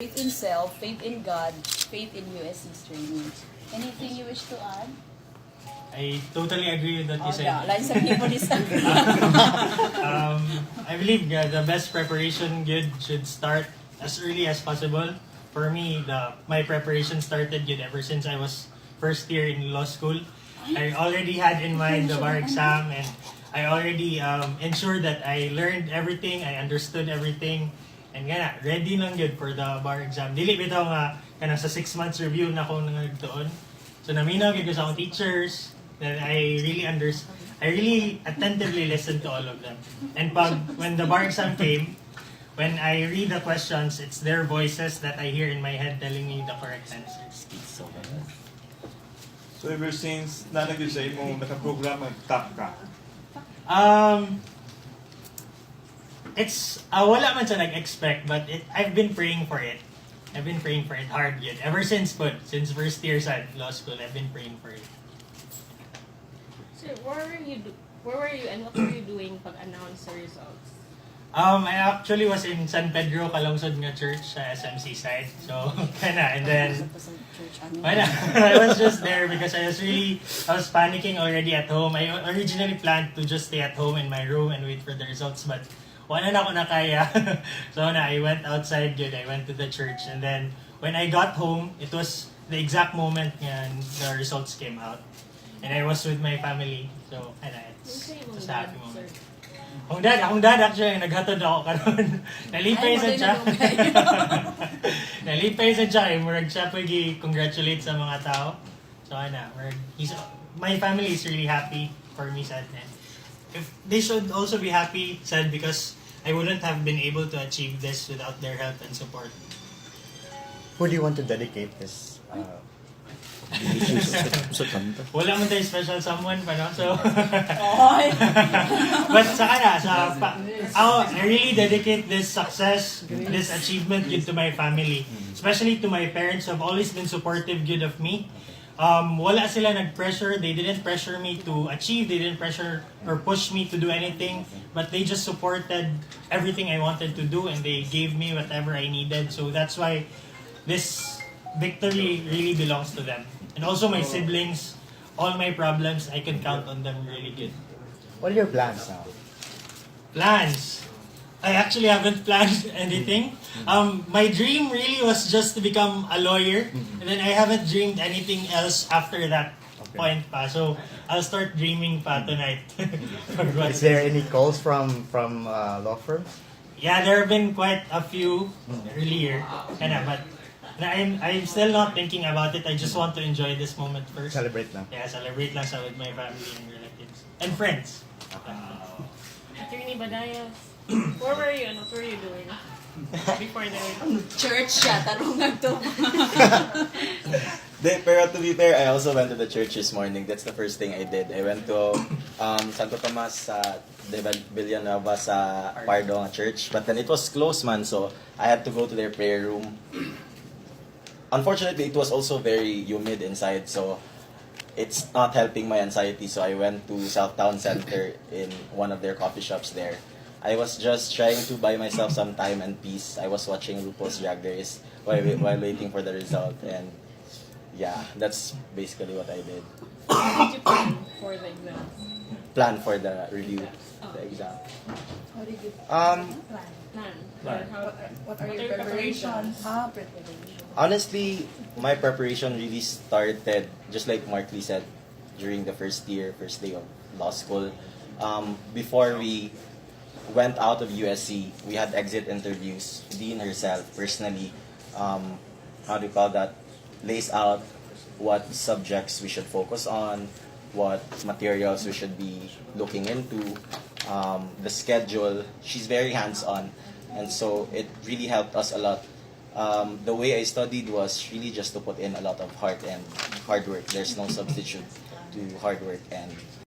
Faith in self, faith in God, faith in USC's training. Anything you wish to add? I totally agree with what you said. Yeah, like some people disagree. I believe the best preparation good should start as early as possible. For me, my preparation started good ever since I was first year in law school. I already had in mind the bar exam, and I already ensured that I learned everything, I understood everything, and nga ready lang good for the bar exam. Dili bitaw nga kanang sa 6 months review na ako nagtuon. So naminaw gyud ko sa akong teachers. That I really attentively listened to all of them. And when the bar exam came, when I read the questions, it's their voices that I hear in my head telling me the correct answers. So ever since nalagay sa imo naka-program mag-top ka? It's wala man siya nag-expect, but I've been praying for it. I've been praying for it hard yet. Ever since first year sa law school, I've been praying for it. So where were you and what were you doing pag-announce the results? I actually was in San Pedro, Calungsod nga church sa SMC side. So, and then I was just there because I was panicking already at home. I originally planned to just stay at home in my room and wait for the results, but wala na ako nakaya. So I went outside, good. I went to the church, and then when I got home, it was the exact moment nga the results came out. And I was with my family, so it's just a happy moment. Akong dad actually, naghatod ako karon. Nalipay sa siya. Nalipay sa siya, murag siya congratulate sa mga tao. So my family is really happy for me, sad. If they should also be happy, sad, because I wouldn't have been able to achieve this without their help and support. Who do you want to dedicate this? Wala man tayo special someone pa, no? So, but I really dedicate this success, this achievement good to my family. Especially to my parents who have always been supportive good of me. Wala sila nag-pressure, they didn't pressure me to achieve, they didn't pressure or push me to do anything, but they just supported everything I wanted to do, and they gave me whatever I needed. So that's why this victory really belongs to them. And also my siblings, all my problems, I can count on them really good. What are your plans now? Plans? I actually haven't planned anything. My dream really was just to become a lawyer, and then I haven't dreamed anything else after that point pa. So I'll start dreaming pa tonight. Is there any calls from law firms? Yeah, there have been quite a few earlier, but I'm still not thinking about it. I just want to enjoy this moment first. Celebrate lang. Yeah, celebrate lang sa with my family and relatives and friends. Attorney Badayas, where were you and what were you doing before the Church siya, tarungan to. Pero to be fair, I also went to the church this morning. That's the first thing I did. I went to Santo Tomas de Villanueva sa Pardo nga church. But then it was closed, man, so I had to go to their prayer room. Unfortunately, it was also very humid inside, so it's not helping my anxiety. So I went to Southtown Center in one of their coffee shops there. I was just trying to buy myself some time and peace. I was watching RuPaul's Drag Race while waiting for the result, and yeah, that's basically what I did. How did you plan for the exam? Plan for the review, the exam. How did you Plan. What are What your are your preparations? preparations? Honestly, my preparation really started, just like Mark Lee said, during the first day of law school. Before we went out of USC, we had exit interviews. Dean herself, personally, lays out what subjects we should focus on, what materials we should be looking into, the schedule. She's very hands-on, and so it really helped us a lot. The way I studied was really just to put in a lot of heart and hard work. There's no substitute to hard work and